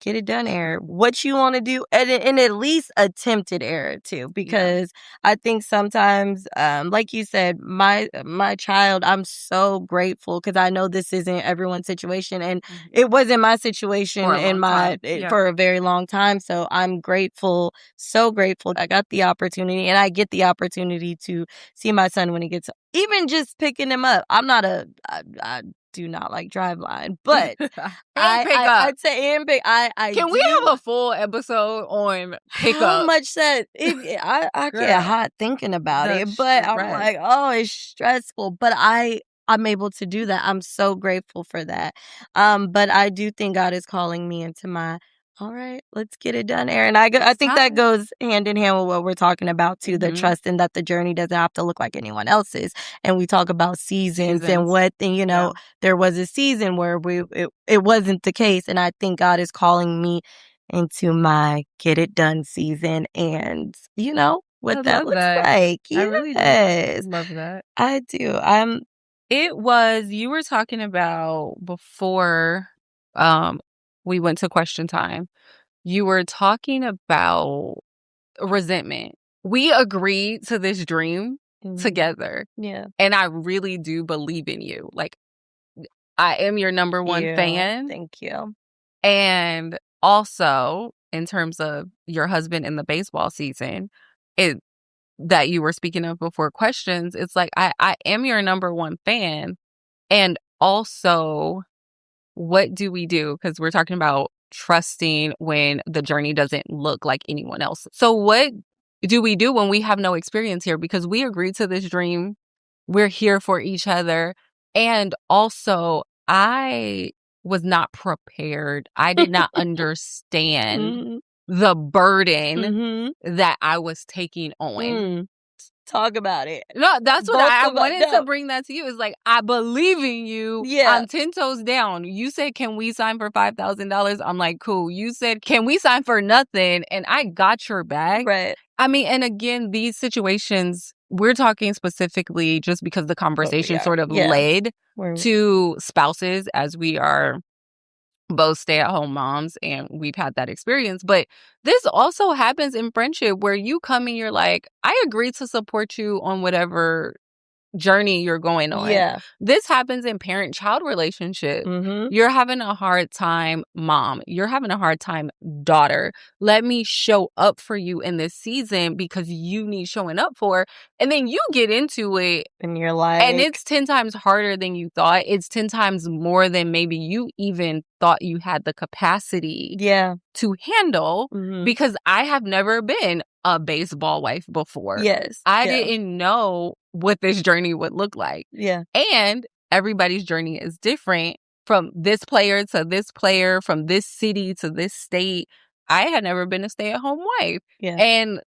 Speaker 2: get it done era. What you want to do, and at least attempted era too,
Speaker 1: Yeah.
Speaker 2: because I think sometimes, like you said, my child, I'm so grateful because I know this isn't everyone's situation, and
Speaker 1: Mhm.
Speaker 2: it wasn't my
Speaker 1: For
Speaker 2: situation
Speaker 1: a
Speaker 2: in
Speaker 1: long time.
Speaker 2: my
Speaker 1: Yeah.
Speaker 2: for a very long time. So I'm grateful, so grateful. I got the opportunity, and I get the opportunity to see my son when he gets, even just picking him up. I do not like driveline, but
Speaker 1: And pick up.
Speaker 2: I'd say and pick. I
Speaker 1: Can we
Speaker 2: do.
Speaker 1: have a full episode on
Speaker 2: How
Speaker 1: pickup?
Speaker 2: much that I get
Speaker 1: Girl,
Speaker 2: hot thinking about
Speaker 1: the
Speaker 2: it, but I'm
Speaker 1: stress.
Speaker 2: like, oh, it's stressful. But I'm able to do that. I'm so grateful for that. But I do think God is calling me into my, all right, let's get it done, Aaron. I
Speaker 1: It's
Speaker 2: think that
Speaker 1: time.
Speaker 2: goes hand in hand with what we're talking about too, the
Speaker 1: Mhm.
Speaker 2: trust and that the journey doesn't have to look like anyone else's. And we talk about seasons and
Speaker 1: Seasons.
Speaker 2: what, and
Speaker 1: Yeah.
Speaker 2: there was a season where it wasn't the case. And I think God is calling me into my get it done season, and
Speaker 1: I
Speaker 2: what that
Speaker 1: love
Speaker 2: looks
Speaker 1: that.
Speaker 2: like.
Speaker 1: I really do
Speaker 2: Yes,
Speaker 1: love that.
Speaker 2: I do. I'm
Speaker 1: It was, you were talking about before um we went to question time. You were talking about resentment. We agreed to this dream
Speaker 2: mhm,
Speaker 1: together,
Speaker 2: yeah.
Speaker 1: and I really do believe in you. Like, I am your number one
Speaker 2: Yeah,
Speaker 1: fan.
Speaker 2: thank you.
Speaker 1: And also, in terms of your husband in the baseball season, it that you were speaking of before questions, it's like I am your number one fan. And also, what do we do? Because we're talking about trusting when the journey doesn't look like anyone else. So what do we do when we have no experience here? Because we agreed to this dream. We're here for each other. And also, I was not prepared. I did not understand
Speaker 2: Mhm,
Speaker 1: the burden
Speaker 2: mhm,
Speaker 1: that I was taking on.
Speaker 2: mm, talk about it.
Speaker 1: No, that's what
Speaker 2: Both
Speaker 1: I
Speaker 2: of us
Speaker 1: wanted to
Speaker 2: no.
Speaker 1: bring that to you. It's like, I believe in you.
Speaker 2: Yeah,
Speaker 1: I'm 10 toes down. You said, can we sign for $5,000? I'm like, cool. You said, can we sign for nothing? And I got your back.
Speaker 2: right.
Speaker 1: I mean, and again, these situations, we're talking specifically just because the
Speaker 2: What we
Speaker 1: conversation
Speaker 2: are.
Speaker 1: sort of
Speaker 2: Yeah,
Speaker 1: led
Speaker 2: we're
Speaker 1: to spouses, as we are both stay-at-home moms and we've had that experience. But this also happens in friendship where you come and you're like, I agree to support you on whatever journey you're going on.
Speaker 2: yeah.
Speaker 1: This happens in parent-child relationship.
Speaker 2: Mhm.
Speaker 1: You're having a hard time, mom. You're having a hard time, daughter. Let me show up for you in this season because you need showing up for. And then you get into it
Speaker 2: And you're
Speaker 1: and
Speaker 2: like,
Speaker 1: it's 10 times harder than you thought. It's 10 times more than maybe you even thought you had the capacity
Speaker 2: yeah.
Speaker 1: to handle,
Speaker 2: Mhm.
Speaker 1: because I have never been a baseball wife before.
Speaker 2: Yes.
Speaker 1: I
Speaker 2: Yeah.
Speaker 1: didn't know what this journey would look like.
Speaker 2: Yeah.
Speaker 1: And everybody's journey is different, from this player to this player, from this city to this state. I had never been a stay-at-home wife.
Speaker 2: Yeah.
Speaker 1: And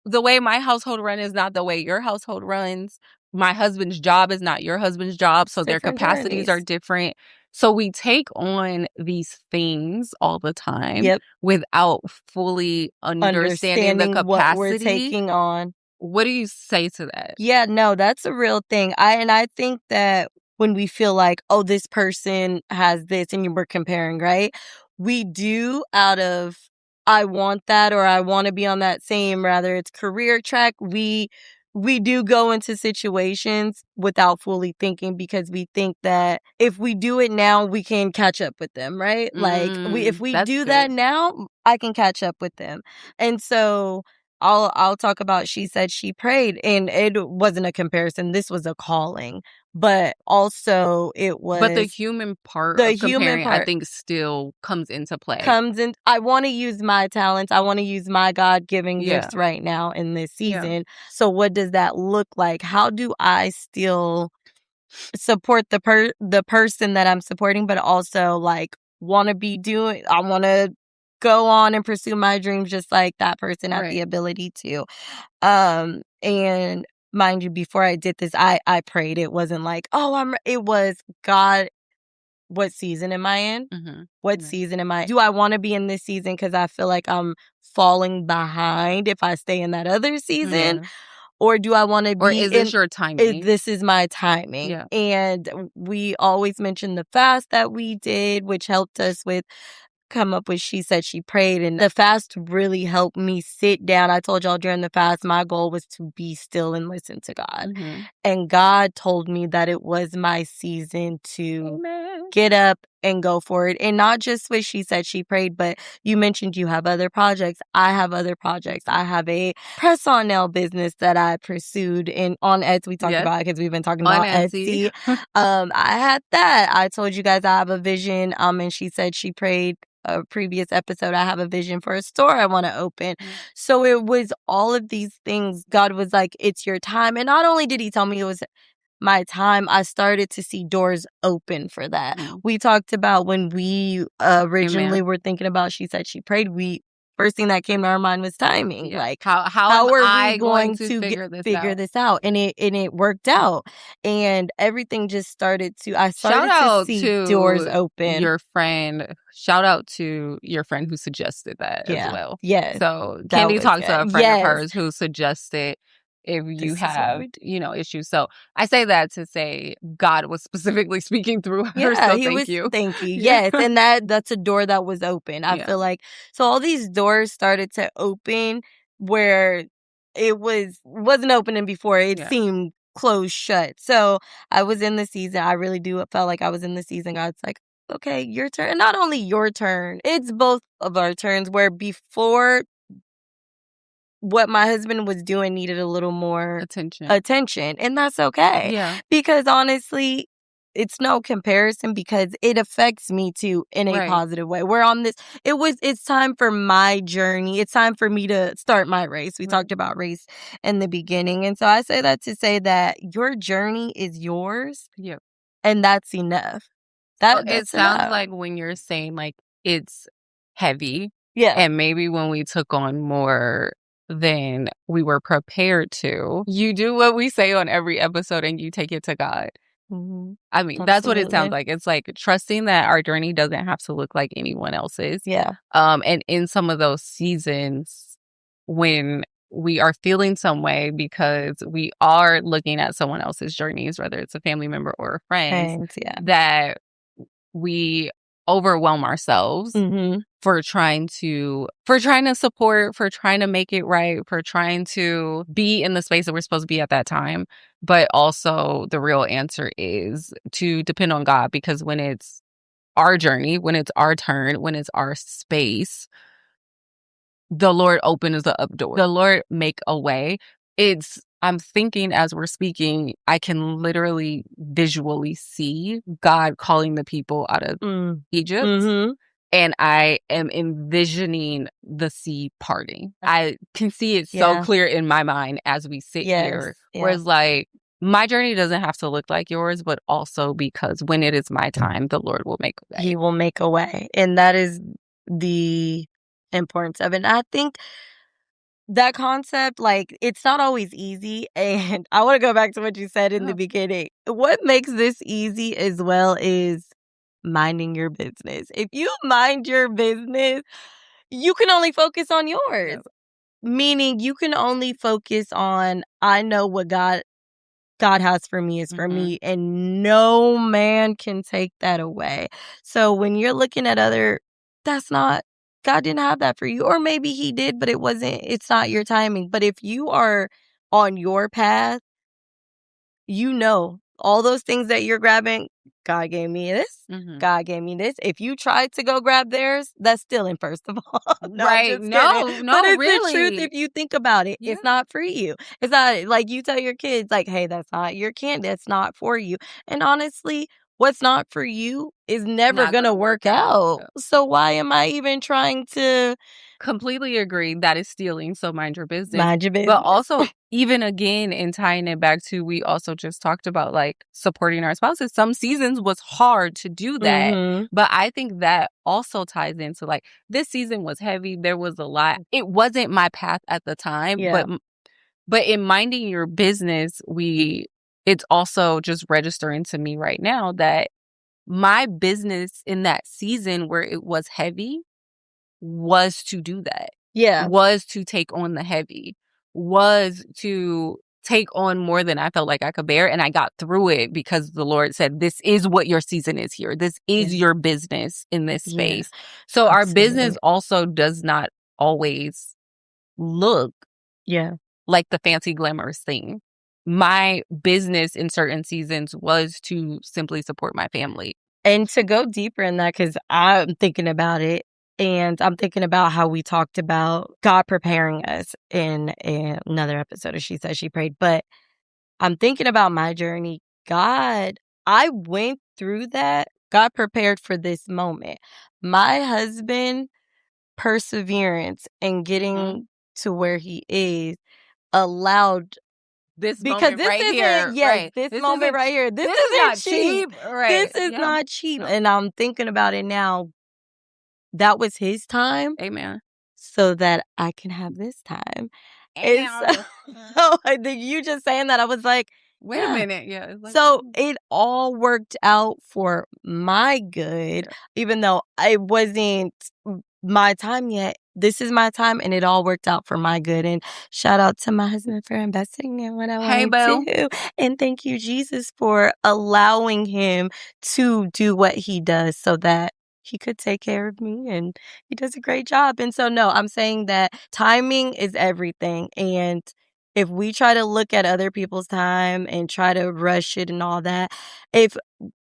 Speaker 1: the way my household run is not the way your household runs. My husband's job is not your husband's job. So their
Speaker 2: Different
Speaker 1: capacities are
Speaker 2: journeys.
Speaker 1: different. So we take on these things all the time
Speaker 2: Yep.
Speaker 1: without fully understanding the
Speaker 2: Understanding what we're
Speaker 1: capacity.
Speaker 2: taking on.
Speaker 1: What do you say to that?
Speaker 2: Yeah, no, that's a real thing. I think that when we feel like, oh, this person has this and we're comparing, right? We do out of I want that or I want to be on that same, rather it's career track, we do go into situations without fully thinking because we think that if we do it now, we can catch up with them, right? Like if we
Speaker 1: That's
Speaker 2: do that
Speaker 1: good.
Speaker 2: now, I can catch up with them. And so I'll talk about she said she prayed, and it wasn't a comparison. This was a calling, but also it
Speaker 1: But the
Speaker 2: was
Speaker 1: human part
Speaker 2: the
Speaker 1: of
Speaker 2: human
Speaker 1: comparing, I
Speaker 2: part
Speaker 1: think, still comes into play.
Speaker 2: comes in. I want to use my talents. I want to use my God given
Speaker 1: Yeah.
Speaker 2: gifts right now in this
Speaker 1: Yeah.
Speaker 2: season. So what does that look like? How do I still support the person that I'm supporting, but also like want to be doing? I want to go on and pursue my dreams just like that person had the
Speaker 1: Right.
Speaker 2: ability to. And mind you, before I did this, I prayed. It wasn't like, oh, it was God, what season am I in? What
Speaker 1: Right.
Speaker 2: season am I? Do I want to be in this season because I feel like I'm falling behind if I stay in that other season?
Speaker 1: Yeah.
Speaker 2: Or do I want to
Speaker 1: Or
Speaker 2: be
Speaker 1: is
Speaker 2: in
Speaker 1: this your timing?
Speaker 2: this is my timing?
Speaker 1: Yeah.
Speaker 2: And we always mention the fast that we did, which helped us with come up with she said she prayed, and the fast really helped me sit down. I told y'all during the fast my goal was to be still and listen to God. And God told me that it was my season to
Speaker 1: Amen.
Speaker 2: get up and go for it. And not just what she said she prayed, but you mentioned you have other projects. I have other projects. I have a press on nail business that I pursued in on Etsy. We talked
Speaker 1: Yes.
Speaker 2: about it because we've been talking
Speaker 1: On
Speaker 2: about
Speaker 1: Etsy.
Speaker 2: Etsy. I had that. I told you guys I have a vision. And she said she prayed a previous episode. I have a vision for a store I want to open. So it was all of these things. God was like, it's your time. And not only did he tell me it was my time, I started to see doors open for that. We talked about when we originally
Speaker 1: Amen.
Speaker 2: were thinking about she said she prayed, first thing that came to our mind was timing.
Speaker 1: Yeah.
Speaker 2: Like
Speaker 1: How am
Speaker 2: are we
Speaker 1: I going
Speaker 2: going
Speaker 1: to
Speaker 2: to
Speaker 1: figure this
Speaker 2: figure
Speaker 1: out?
Speaker 2: this out? And it worked out. And everything just started to I
Speaker 1: Shout
Speaker 2: started to
Speaker 1: out
Speaker 2: see doors
Speaker 1: to
Speaker 2: open.
Speaker 1: your friend. Shout out to your friend who suggested that as
Speaker 2: Yeah.
Speaker 1: well.
Speaker 2: Yes.
Speaker 1: So
Speaker 2: That
Speaker 1: Candy
Speaker 2: was
Speaker 1: talked
Speaker 2: it.
Speaker 1: to a friend of
Speaker 2: Yes.
Speaker 1: hers who suggested if you
Speaker 2: This is what
Speaker 1: have,
Speaker 2: we do.
Speaker 1: issues. So I say that to say God was specifically speaking through her.
Speaker 2: Yeah,
Speaker 1: So
Speaker 2: he
Speaker 1: thank
Speaker 2: was
Speaker 1: you.
Speaker 2: thank you.
Speaker 1: Yeah.
Speaker 2: Yes, and that's a door that was open. I
Speaker 1: Yeah.
Speaker 2: feel like so all these doors started to open where it wasn't opening before. It
Speaker 1: Yeah.
Speaker 2: seemed closed shut. So I was in the season. I really do felt like I was in the season. God's like, okay, your turn. And not only your turn, it's both of our turns where before what my husband was doing needed a little more
Speaker 1: Attention.
Speaker 2: attention. And that's okay.
Speaker 1: Yeah.
Speaker 2: Because honestly, it's no comparison because it affects me too in a
Speaker 1: Right.
Speaker 2: positive way. We're on this, it's time for my journey. It's time for me to start my race. We
Speaker 1: Right.
Speaker 2: talked about race in the beginning. And so I say that to say that your journey is yours.
Speaker 1: Yeah.
Speaker 2: And that's enough.
Speaker 1: So it
Speaker 2: That's
Speaker 1: sounds
Speaker 2: enough.
Speaker 1: like when you're saying like it's heavy,
Speaker 2: Yeah.
Speaker 1: and maybe when we took on more than we were prepared to, you do what we say on every episode and you take it to God.
Speaker 2: Mm-hmm.
Speaker 1: I mean, that's what it sounds
Speaker 2: Absolutely.
Speaker 1: like. It's like trusting that our journey doesn't have to look like anyone else's.
Speaker 2: Yeah.
Speaker 1: And in some of those seasons when we are feeling some way because we are looking at someone else's journeys, whether it's a family member or a friend,
Speaker 2: Thanks. Yeah.
Speaker 1: that we overwhelm ourselves
Speaker 2: Mm-hmm.
Speaker 1: for trying to support, for trying to make it right, for trying to be in the space that we're supposed to be at that time. But also the real answer is to depend on God, because when it's our journey, when it's our turn, when it's our space, the Lord opens the up door. The Lord make a way. I'm thinking as we're speaking, I can literally visually see God calling the people out of Egypt.
Speaker 2: Mm-hmm.
Speaker 1: and I am envisioning the sea parting. I can see it so
Speaker 2: Yeah.
Speaker 1: clear in my mind as we sit
Speaker 2: Yes.
Speaker 1: here.
Speaker 2: Yeah.
Speaker 1: Whereas, like, my journey doesn't have to look like yours, but also because when it is my time, the Lord will make a way.
Speaker 2: He will make a way. And that is the importance of it. And I think that concept, like, it's not always easy. And I want to go back to what you said in the beginning. What makes this easy as well is minding your business. If you mind your business, you can only focus on yours.
Speaker 1: Yep.
Speaker 2: Meaning you can only focus on, I know what God has for me is for me, and no man can take that away. So when you're looking at that's not, God didn't have that for you. Or maybe he did, but it's not your timing. But if you are on your path, you know, all those things that you're grabbing, God gave me this. God gave me this. If you tried to go grab theirs, that's stealing, first of all. No, I'm
Speaker 1: Right.
Speaker 2: just kidding.
Speaker 1: No,
Speaker 2: But
Speaker 1: no,
Speaker 2: it's the truth
Speaker 1: really.
Speaker 2: if you think about it.
Speaker 1: Yeah.
Speaker 2: It's not for you. It's not like you tell your kids, like, hey, that's not your candy. That's not for you. And honestly, what's not for you is never
Speaker 1: Not
Speaker 2: going to
Speaker 1: gonna
Speaker 2: work
Speaker 1: work out.
Speaker 2: out.
Speaker 1: Yeah.
Speaker 2: So why am I even trying to
Speaker 1: Completely agree. That is stealing. So mind your business.
Speaker 2: mind your
Speaker 1: But
Speaker 2: business?
Speaker 1: also, even again, in tying it back to, we also just talked about like supporting our spouses. Some seasons was hard to do that.
Speaker 2: Mm-hmm.
Speaker 1: But I think that also ties into like, this season was heavy. There was a lot. It wasn't my path at the time,
Speaker 2: Yeah.
Speaker 1: but in minding your business, it's also just registering to me right now that my business in that season where it was heavy was to do that,
Speaker 2: Yeah.
Speaker 1: was to take on the heavy, was to take on more than I felt like I could bear. And I got through it because the Lord said, this is what your season is here. This is
Speaker 2: Yeah.
Speaker 1: your business in this
Speaker 2: Yeah.
Speaker 1: space. So our business
Speaker 2: Absolutely.
Speaker 1: also does not always look
Speaker 2: Yeah.
Speaker 1: like the fancy glamorous thing. My business in certain seasons was to simply support my family.
Speaker 2: And to go deeper in that, because I'm thinking about it, and I'm thinking about how we talked about God preparing us in another episode of She Said She Prayed. But I'm thinking about my journey. I went through that. God prepared for this moment. My husband, perseverance and getting to where he is allowed,
Speaker 1: This
Speaker 2: because
Speaker 1: moment
Speaker 2: this
Speaker 1: right
Speaker 2: isn't,
Speaker 1: here,
Speaker 2: yes,
Speaker 1: right?
Speaker 2: this
Speaker 1: This
Speaker 2: moment
Speaker 1: isn't
Speaker 2: right here, this
Speaker 1: this is
Speaker 2: isn't
Speaker 1: not
Speaker 2: cheap.
Speaker 1: cheap, right?
Speaker 2: This is
Speaker 1: Yeah.
Speaker 2: not cheap.
Speaker 1: No.
Speaker 2: And I'm thinking about it now. That was his time
Speaker 1: Amen.
Speaker 2: so that I can have this time. And so,
Speaker 1: And
Speaker 2: so I think you just saying that, I was like,
Speaker 1: wait a
Speaker 2: yeah.
Speaker 1: minute. Yeah. It's like,
Speaker 2: So it all worked out for my good,
Speaker 1: yeah.
Speaker 2: even though it wasn't my time yet. This is my time, and it all worked out for my good. And shout out to my husband for investing in what I
Speaker 1: Hey,
Speaker 2: wanted
Speaker 1: boo.
Speaker 2: to. And thank you, Jesus, for allowing him to do what he does so that he could take care of me. And he does a great job. And so, no, I'm saying that timing is everything. And if we try to look at other people's time and try to rush it and all that, if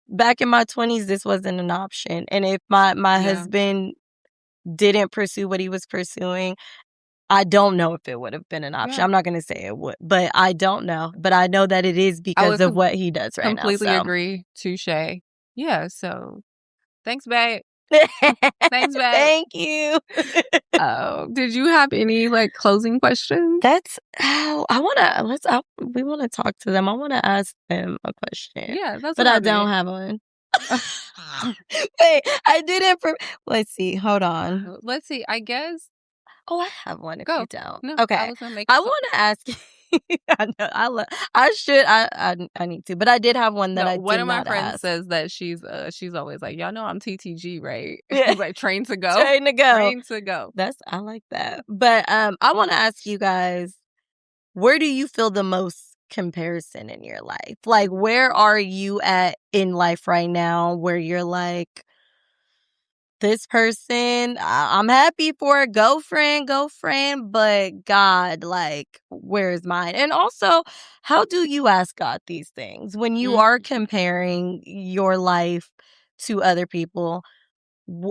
Speaker 2: back in my 20s this wasn't an option, and if my
Speaker 1: Yeah.
Speaker 2: husband didn't pursue what he was pursuing, I don't know if it would have been an option.
Speaker 1: Yeah.
Speaker 2: I'm not going to say it would, but I don't know. But I know that it is
Speaker 1: I
Speaker 2: because
Speaker 1: would
Speaker 2: of what he does right now.
Speaker 1: completely
Speaker 2: So
Speaker 1: agree. Touche. Yeah. So thanks, babe. Thanks, babe.
Speaker 2: thank you.
Speaker 1: Oh, did you have any like closing questions?
Speaker 2: That's how we want to talk to them. I want to ask them a question,
Speaker 1: Yeah, that's
Speaker 2: but
Speaker 1: what
Speaker 2: I
Speaker 1: I
Speaker 2: don't
Speaker 1: meant.
Speaker 2: have one. Wait, I didn't. Let's see. Hold on.
Speaker 1: Let's see. I guess
Speaker 2: Oh, I have one. If you
Speaker 1: go.
Speaker 2: don't,
Speaker 1: No, I
Speaker 2: okay.
Speaker 1: was gonna make.
Speaker 2: I want to ask you. I know. I should. I need to, but I did have one that
Speaker 1: No,
Speaker 2: I
Speaker 1: one
Speaker 2: did
Speaker 1: of my
Speaker 2: not
Speaker 1: friends
Speaker 2: ask.
Speaker 1: says that she's always like, y'all know I'm TTG, right?
Speaker 2: Yeah.
Speaker 1: Like train to go,
Speaker 2: Trying to go.
Speaker 1: train to go.
Speaker 2: I like that. But I want to ask you guys, where do you feel the most comparison in your life? Like, where are you at in life right now where you're like, this person, I'm happy for it. Go friend, but God, like, where's mine? And also, how do you ask God these things when you are comparing your life to other people?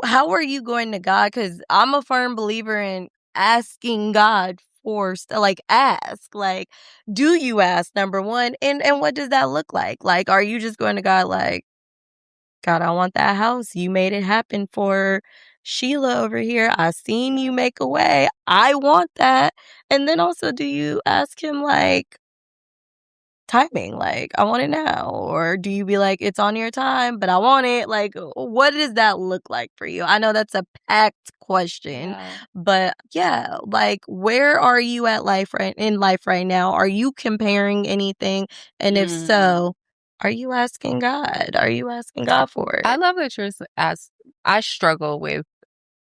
Speaker 2: How are you going to God? Because I'm a firm believer in asking God for like, ask, like, do you ask, number one, and what does that look like? Like, are you just going to God like, God, I want that house. You made it happen for Sheila over here, I seen you make a way. I want that. And then also, do you ask him like timing, like, I want it now? Or do you be like, it's on your time, but I want it? Like, what does that look like for you? I know that's a packed question,
Speaker 1: Yeah.
Speaker 2: but yeah, like, where are you at in life right now? Are you comparing anything? And if
Speaker 1: Mm.
Speaker 2: so, are you asking God? Are you asking God for
Speaker 1: I
Speaker 2: it?
Speaker 1: love that you're as I struggle with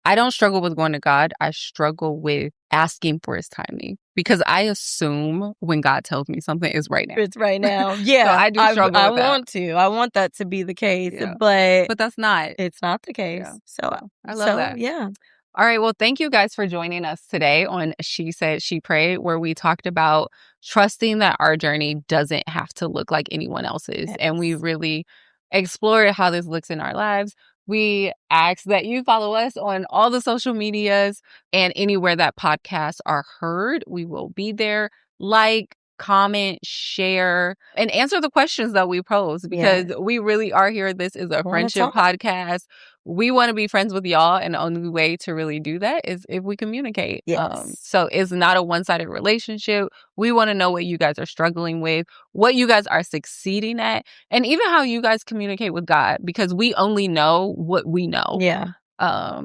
Speaker 1: I don't struggle with going to God. I struggle with asking for his timing because I assume when God tells me something is right now.
Speaker 2: It's right now.
Speaker 1: So
Speaker 2: Yeah,
Speaker 1: I do struggle
Speaker 2: I
Speaker 1: with that.
Speaker 2: want to. I want that to be the case,
Speaker 1: Yeah.
Speaker 2: but
Speaker 1: But that's not.
Speaker 2: it's not the
Speaker 1: Yeah.
Speaker 2: case.
Speaker 1: So I love that.
Speaker 2: Yeah.
Speaker 1: All right. Well, thank you guys for joining us today on She Said, She Prayed, where we talked about trusting that our journey doesn't have to look like anyone else's. And we
Speaker 2: Yes.
Speaker 1: really explored how this looks in our lives. We ask that you follow us on all the social medias and anywhere that podcasts are heard. We will be there. Like, comment, share, and answer the questions that we pose because
Speaker 2: Yeah.
Speaker 1: we really are here. This is a
Speaker 2: I wanna
Speaker 1: friendship
Speaker 2: talk.
Speaker 1: podcast. We want to be friends with y'all, and the only way to really do that is if we communicate.
Speaker 2: Yes.
Speaker 1: So it's not a one-sided relationship. We want to know what you guys are struggling with, what you guys are succeeding at, and even how you guys communicate with God, because we only know what we know.
Speaker 2: Yeah.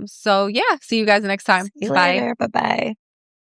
Speaker 1: So yeah, see you guys next time.
Speaker 2: See you
Speaker 1: Bye.
Speaker 2: later. Bye-bye.